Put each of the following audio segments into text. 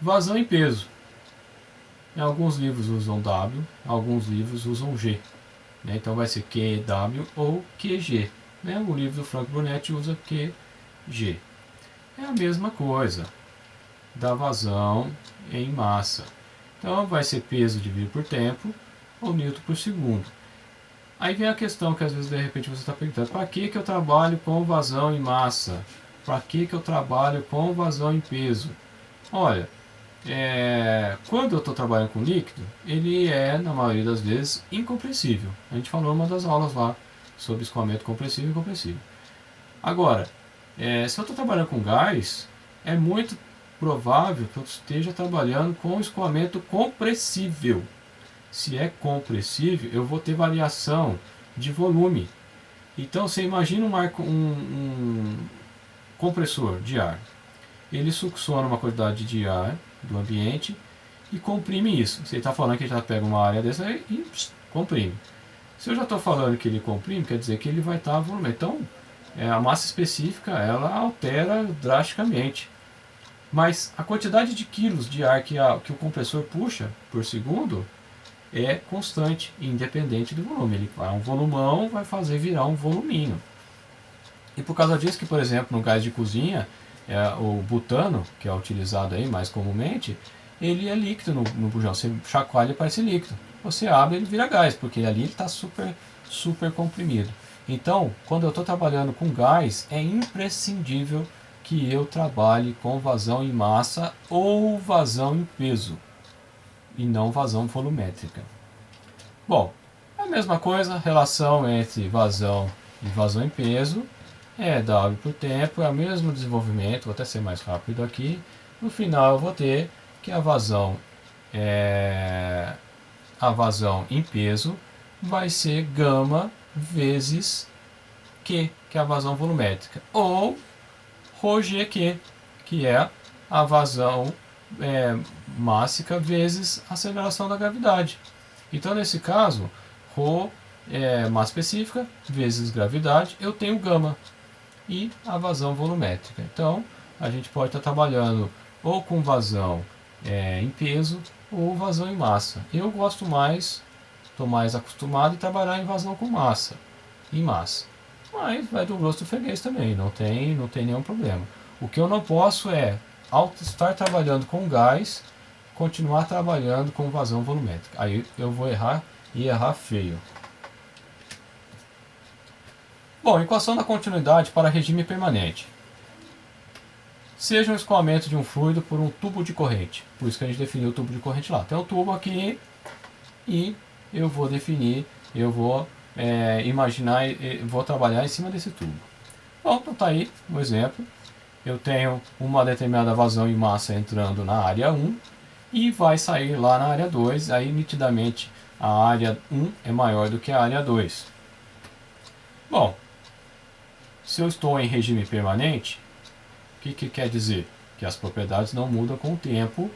Vazão em peso. Em alguns livros usam W, alguns livros usam G. Né? Então vai ser QW ou QG. Né? O livro do Frank Brunetti usa QG. É a mesma coisa da vazão em massa. Então vai ser peso dividido por tempo ou newton por segundo. Aí vem a questão que às vezes de repente você está perguntando: para que eu trabalho com vazão em massa? Para que eu trabalho com vazão em peso? Olha, quando eu estou trabalhando com líquido, ele é, na maioria das vezes, incompressível. A gente falou em uma das aulas lá sobre escoamento compressível e incompressível. Agora, se eu estou trabalhando com gás, é muito provável que eu esteja trabalhando com escoamento compressível. Se é compressível, eu vou ter variação de volume. Então, você imagina um compressor de ar. Ele succiona uma quantidade de ar do ambiente e comprime isso. Você está falando que ele já pega uma área dessa e comprime. Se eu já estou falando que ele comprime, quer dizer que ele vai estar volume. Então, a massa específica ela altera drasticamente. Mas a quantidade de quilos de ar que o compressor puxa por segundo é constante, independente do volume. Ele vai um volumão, vai fazer virar um voluminho. E por causa disso que, por exemplo, no gás de cozinha, o butano, que é utilizado aí mais comumente, ele é líquido no bujão. Você chacoalha e parece líquido. Você abre ele vira gás, porque ali ele está super comprimido. Então, quando eu estou trabalhando com gás, é imprescindível que eu trabalhe com vazão em massa ou vazão em peso, e não vazão volumétrica. Bom, a mesma coisa, relação entre vazão e vazão em peso, W por tempo, é o mesmo desenvolvimento, vou até ser mais rápido aqui. No final eu vou ter que a vazão em peso vai ser gama vezes Q, que é a vazão volumétrica, ou ρgq, que é a vazão mássica vezes a aceleração da gravidade. Então, nesse caso, ρ é massa específica vezes gravidade, eu tenho gama e a vazão volumétrica. Então, a gente pode estar trabalhando ou com vazão em peso ou vazão em massa. Eu gosto mais, estou mais acostumado a trabalhar em vazão com massa, em massa. Mas vai do gosto do freguês também, não tem nenhum problema. O que eu não posso ao estar trabalhando com gás, continuar trabalhando com vazão volumétrica. Aí eu vou errar e errar feio. Bom, equação da continuidade para regime permanente. Seja um escoamento de um fluido por um tubo de corrente. Por isso que a gente definiu o tubo de corrente lá. Tem um tubo aqui e eu vou definir, eu vou imaginar, vou trabalhar em cima desse tubo. Bom, então tá aí um exemplo. Eu tenho uma determinada vazão em massa entrando na área 1 e vai sair lá na área 2, aí nitidamente a área 1 é maior do que a área 2. Bom, se eu estou em regime permanente, o que quer dizer? Que as propriedades não mudam com o tempo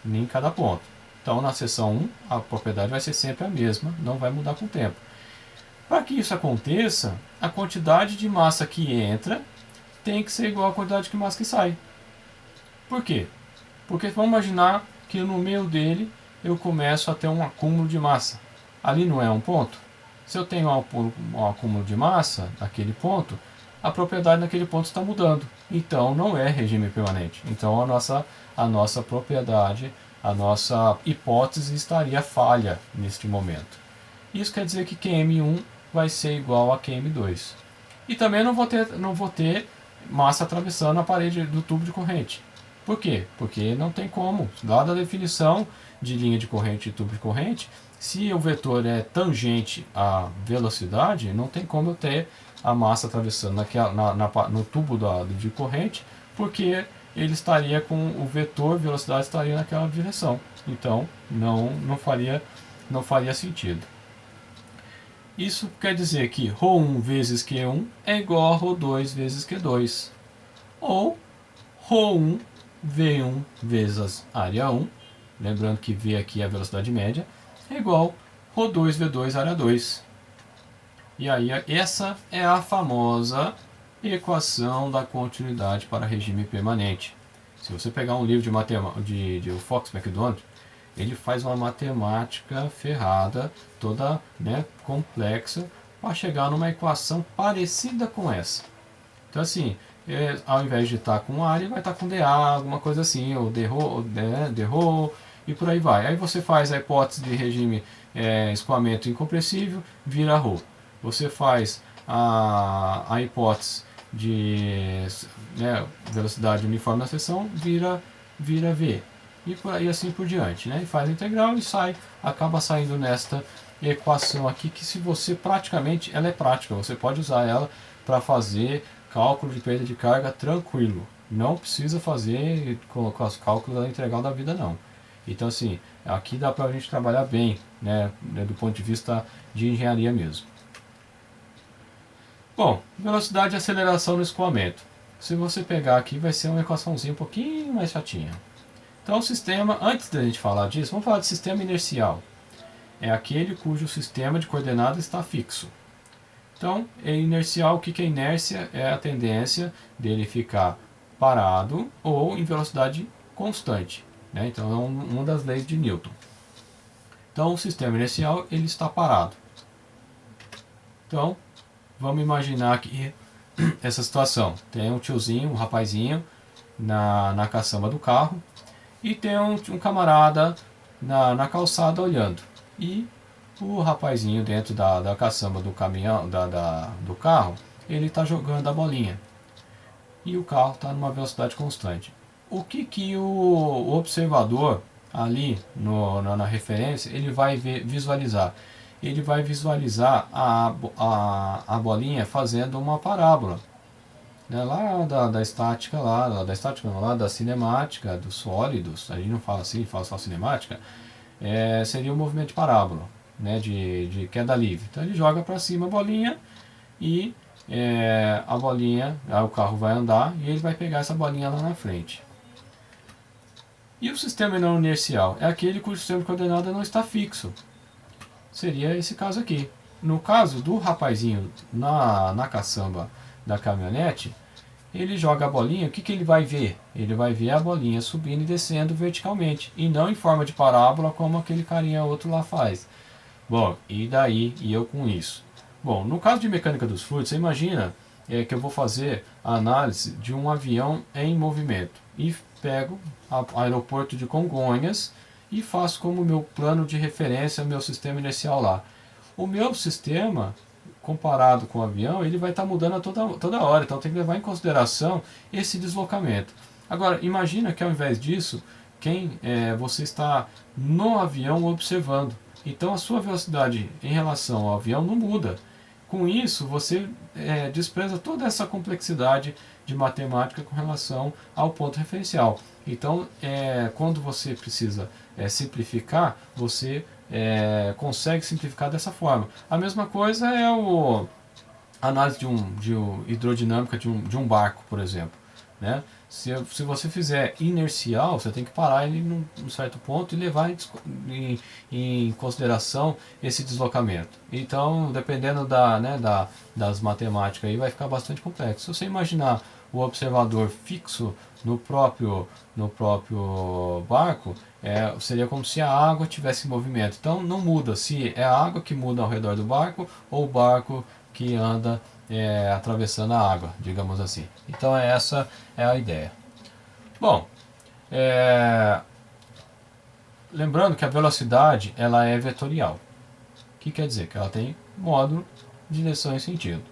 em cada ponto. Então, na seção 1, a propriedade vai ser sempre a mesma, não vai mudar com o tempo. Para que isso aconteça, a quantidade de massa que entra tem que ser igual à quantidade de massa que sai. Por quê? Porque vamos imaginar que no meio dele eu começo a ter um acúmulo de massa. Ali não é um ponto? Se eu tenho um acúmulo de massa naquele ponto, a propriedade naquele ponto está mudando. Então não é regime permanente. Então a nossa propriedade, a nossa hipótese estaria falha neste momento. Isso quer dizer que QM1 vai ser igual a QM2. E também não vou ter massa atravessando a parede do tubo de corrente. Por quê? Porque não tem como. Dada a definição de linha de corrente e tubo de corrente, se o vetor é tangente à velocidade, não tem como eu ter a massa atravessando no tubo de corrente, porque ele estaria com o vetor velocidade estaria naquela direção. Então não faria sentido. Isso quer dizer que ρ1 vezes Q1 é igual a ρ2 vezes Q2. Ou ρ1 V1 vezes área 1, lembrando que V aqui é a velocidade média, é igual a ρ2 V2 área 2. E aí essa é a famosa equação da continuidade para regime permanente. Se você pegar um livro de matemática de Fox McDonald, ele faz uma matemática ferrada, toda, né, complexa, para chegar numa equação parecida com essa. Então assim, ao invés de estar com A, ele vai estar com dA, alguma coisa assim, ou dρ, e por aí vai. Aí você faz a hipótese de regime escoamento incompressível, vira ρ. Você faz a hipótese de velocidade uniforme na seção, vira V. E assim por diante. Né? E faz a integral e acaba saindo nesta equação aqui, que se você praticamente, ela é prática, você pode usar ela para fazer cálculo de perda de carga tranquilo. Não precisa fazer com os cálculos da integral da vida não. Então assim, aqui dá para a gente trabalhar bem, né, do ponto de vista de engenharia mesmo. Bom, velocidade e aceleração no escoamento. Se você pegar aqui, vai ser uma equaçãozinha um pouquinho mais chatinha. Então o sistema, antes da gente falar disso, vamos falar de sistema inercial. É aquele cujo sistema de coordenadas está fixo. Então, inercial, o que é inércia? É a tendência dele ficar parado ou em velocidade constante. Né? Então, é uma das leis de Newton. Então, o sistema inercial ele está parado. Então, vamos imaginar aqui essa situação. Tem um tiozinho, um rapazinho na caçamba do carro e tem um camarada na calçada olhando. E o rapazinho dentro da caçamba do caminhão, do carro, ele está jogando a bolinha. E o carro está numa velocidade constante. O que o observador ali na referência, ele vai visualizar? Ele vai visualizar a bolinha fazendo uma parábola. Né? Lá da estática, lá da cinemática, dos sólidos, a gente não fala assim, fala só cinemática, seria um movimento de parábola. Né, de queda livre. Então ele joga para cima a bolinha e a bolinha, aí o carro vai andar e ele vai pegar essa bolinha lá na frente. E o sistema não inercial é aquele cujo sistema de coordenada não está fixo. Seria esse caso aqui. No caso do rapazinho na caçamba da caminhonete, ele joga a bolinha, o que ele vai ver? Ele vai ver a bolinha subindo e descendo verticalmente, e não em forma de parábola como aquele carinha outro lá faz. Bom, e daí e eu com isso? Bom, no caso de mecânica dos fluidos, você imagina que eu vou fazer a análise de um avião em movimento e pego o aeroporto de Congonhas e faço como meu plano de referência, meu sistema inercial lá. O meu sistema, comparado com o avião, ele vai estar mudando a toda hora, então tem que levar em consideração esse deslocamento. Agora, imagina que ao invés disso, você está no avião observando. Então a sua velocidade em relação ao avião não muda. Com isso, você despreza toda essa complexidade de matemática com relação ao ponto referencial. Então, quando você precisa simplificar, você consegue simplificar dessa forma. A mesma coisa é a análise de hidrodinâmica de um barco, por exemplo. Né? Se você fizer inercial, você tem que parar ele num certo ponto e levar em consideração esse deslocamento. Então, dependendo das matemáticas, aí vai ficar bastante complexo. Se você imaginar o observador fixo no próprio barco, seria como se a água tivesse movimento. Então, não muda se é a água que muda ao redor do barco ou o barco que anda atravessando a água, digamos assim. Então essa é a ideia. Bom, lembrando que a velocidade ela é vetorial. O que quer dizer? Que ela tem módulo, direção e sentido.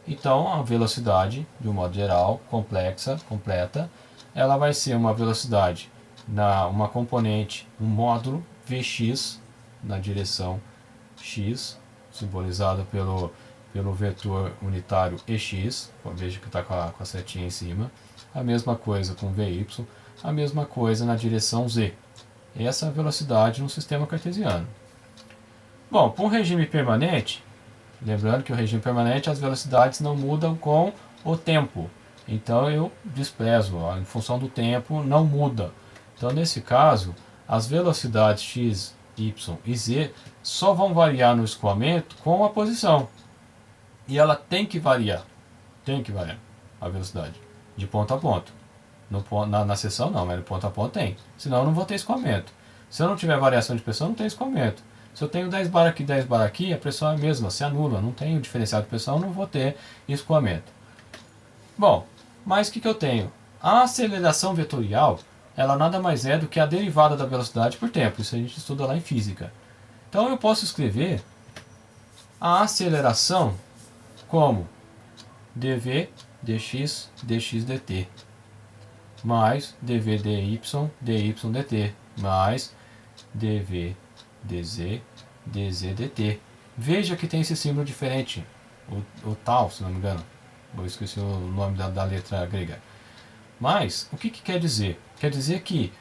Então a velocidade, de um modo geral, completa, ela vai ser uma velocidade uma componente, um módulo Vx na direção x, simbolizado pelo vetor unitário EX, veja que está com a setinha em cima, a mesma coisa com VY, a mesma coisa na direção Z. Essa é a velocidade no sistema cartesiano. Bom, para um regime permanente, lembrando que o regime permanente as velocidades não mudam com o tempo, então eu desprezo, em função do tempo não muda. Então nesse caso, as velocidades x, y e z só vão variar no escoamento com a posição. E ela tem que variar a velocidade, de ponto a ponto. No ponto, na seção não, mas no ponto a ponto tem. Senão eu não vou ter escoamento. Se eu não tiver variação de pressão, não tem escoamento. Se eu tenho 10 bar aqui, 10 bar aqui, a pressão é a mesma, se anula. Não tenho diferencial de pressão, não vou ter escoamento. Bom, mas o que eu tenho? A aceleração vetorial, ela nada mais é do que a derivada da velocidade por tempo. Isso a gente estuda lá em física. Então eu posso escrever a aceleração como dv dx dx dt mais dv dy dy dt mais dv dz dz dt. Veja que tem esse símbolo diferente, o tal, se não me engano. Eu esqueci o nome da letra grega. Mas, o que quer dizer? Quer dizer que,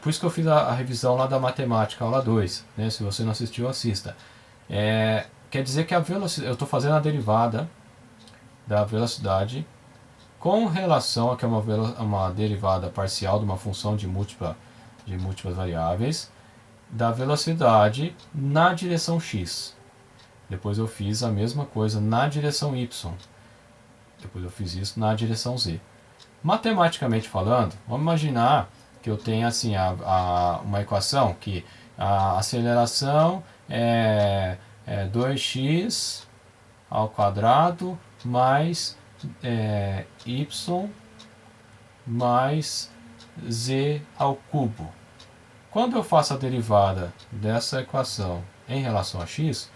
por isso que eu fiz a revisão lá da matemática, aula 2, né? Se você não assistiu, assista. Quer dizer que a velocidade, eu estou fazendo a derivada da velocidade com relação a que é uma derivada parcial de uma função de múltiplas variáveis da velocidade na direção x. Depois eu fiz a mesma coisa na direção y. Depois eu fiz isso na direção z. Matematicamente falando, vamos imaginar que eu tenho assim uma equação que a aceleração é 2x ao quadrado mais y mais z ao cubo. Quando eu faço a derivada dessa equação em relação a x,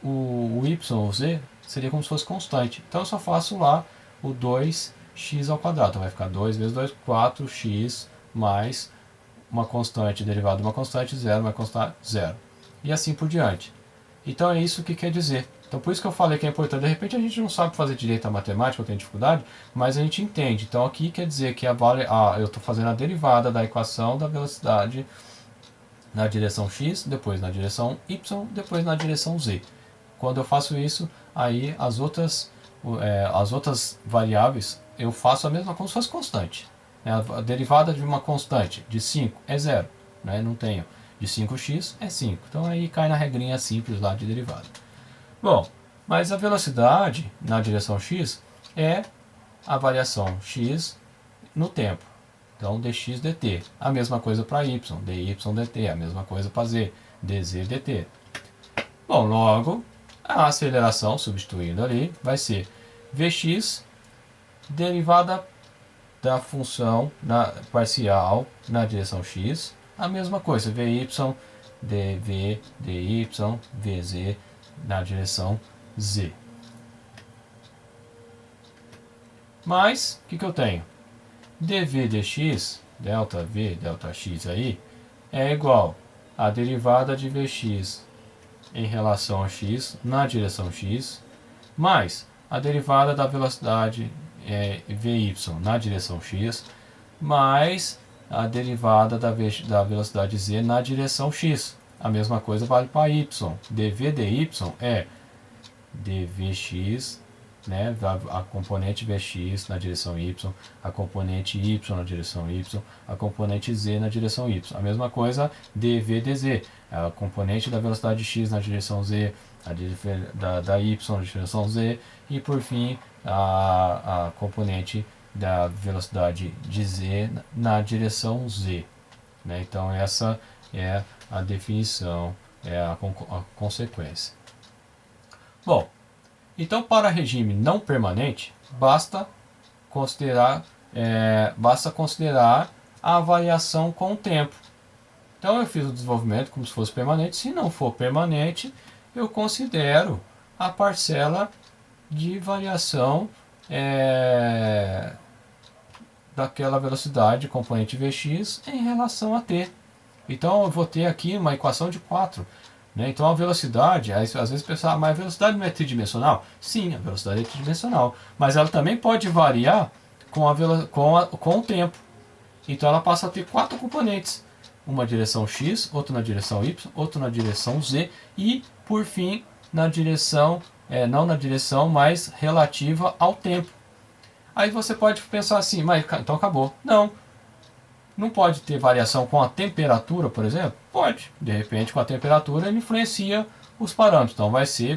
o y ou z seria como se fosse constante. Então eu só faço lá o 2x ao quadrado. Então vai ficar 2 vezes 2, 4x mais uma constante derivada de uma constante, 0 mais constante, 0. E assim por diante. Então é isso que quer dizer. Então por isso que eu falei que é importante. De repente a gente não sabe fazer direito a matemática, ou tem dificuldade, mas a gente entende. Então aqui quer dizer que eu estou fazendo a derivada da equação da velocidade na direção x, depois na direção y, depois na direção z. Quando eu faço isso, aí as outras variáveis eu faço a mesma como se fosse constante. A derivada de uma constante de 5 é 0, né? Não tenho. De 5x é 5. Então aí cai na regrinha simples lá de derivada. Bom, mas a velocidade na direção x é a variação x no tempo. Então dx dt. A mesma coisa para y, dy dt. A mesma coisa para z, dz dt. Bom, logo, a aceleração, substituindo ali, vai ser vx derivada da função parcial na direção x. A mesma coisa, vy, dv, dy, vz na direção z. Mas, o que eu tenho? dv dx, delta v, delta x aí, é igual a derivada de vx em relação a x na direção x, mais a derivada da velocidade vy na direção x, mais a derivada da velocidade z na direção x. A mesma coisa vale para y. dv dy é dvx, né, a componente vx na direção y, a componente y na direção y, a componente z na direção y. A mesma coisa dv dz, a componente da velocidade x na direção z, da y na direção z, e por fim a componente da velocidade de z na direção z. Né? Então essa é a definição, é a consequência. Bom, então para regime não permanente, basta considerar a variação com o tempo. Então eu fiz o desenvolvimento como se fosse permanente. Se não for permanente, eu considero a parcela de variação daquela velocidade, componente Vx, em relação a t. Então eu vou ter aqui uma equação de 4. Né? Então a velocidade, às vezes o pessoal, mas a velocidade não é tridimensional? Sim, a velocidade é tridimensional. Mas ela também pode variar com o tempo. Então ela passa a ter 4 componentes. Uma direção x, outra na direção y, outra na direção z e, por fim, na direção, não na direção, mas relativa ao tempo. Aí você pode pensar assim, mas então acabou. Não pode ter variação com a temperatura, por exemplo? Pode. De repente, com a temperatura, ele influencia os parâmetros. Então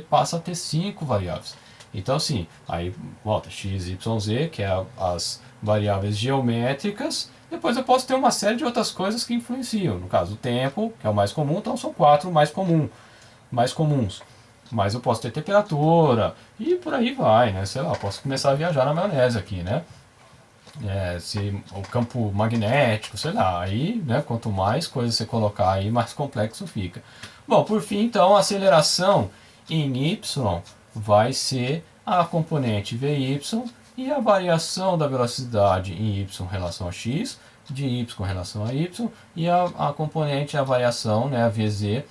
passa a ter 5 variáveis. Então sim, aí volta x, y, z, que é as variáveis geométricas. Depois eu posso ter uma série de outras coisas que influenciam. No caso, o tempo, que é o mais comum, então são 4 mais comuns. Mas eu posso ter temperatura e por aí vai, né? Sei lá, posso começar a viajar na maionese aqui, né? Se o campo magnético, sei lá, aí, né, quanto mais coisas você colocar aí, mais complexo fica. Bom, por fim, então, a aceleração em y vai ser a componente vy e a variação da velocidade em y em relação a x, de y com relação a y, e a componente, a variação, né, a vz,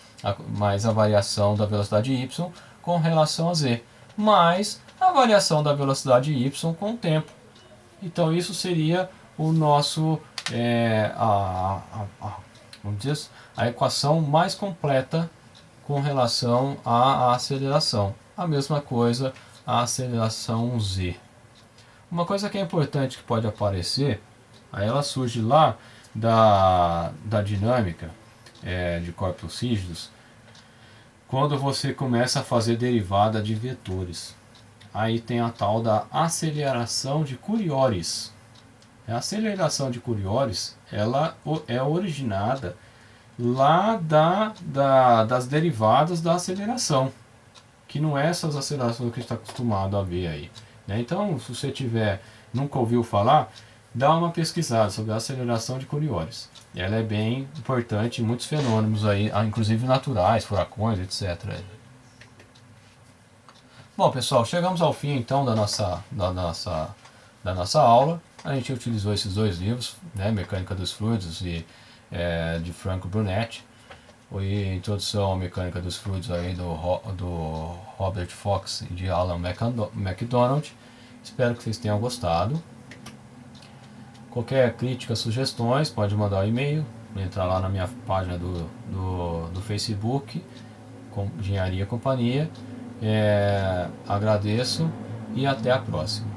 mais a variação da velocidade y com relação a z, mais a variação da velocidade y com o tempo. Então isso seria o nosso, vamos dizer, a equação mais completa com relação à aceleração. A mesma coisa a aceleração z. Uma coisa que é importante que pode aparecer, aí ela surge lá da dinâmica de corpos rígidos, quando você começa a fazer derivada de vetores. Aí tem a tal da aceleração de Coriolis. A aceleração de Coriolis, ela é originada lá das derivadas da aceleração, que não é essas acelerações que a gente está acostumado a ver aí, né? Então, se você nunca ouviu falar, dá uma pesquisada sobre a aceleração de Coriolis. Ela é bem importante em muitos fenômenos aí, inclusive naturais, furacões, etc. Bom, pessoal, chegamos ao fim então da nossa aula. A gente utilizou esses dois livros, né, Mecânica dos Fluidos e de Frank Brunetti, e Introdução à Mecânica dos Fluidos aí do Robert Fox e de Alan MacDonald. Espero que vocês tenham gostado. Qualquer crítica, sugestões, pode mandar um e-mail, entrar lá na minha página do Facebook, Engenharia Companhia. Agradeço e até a próxima.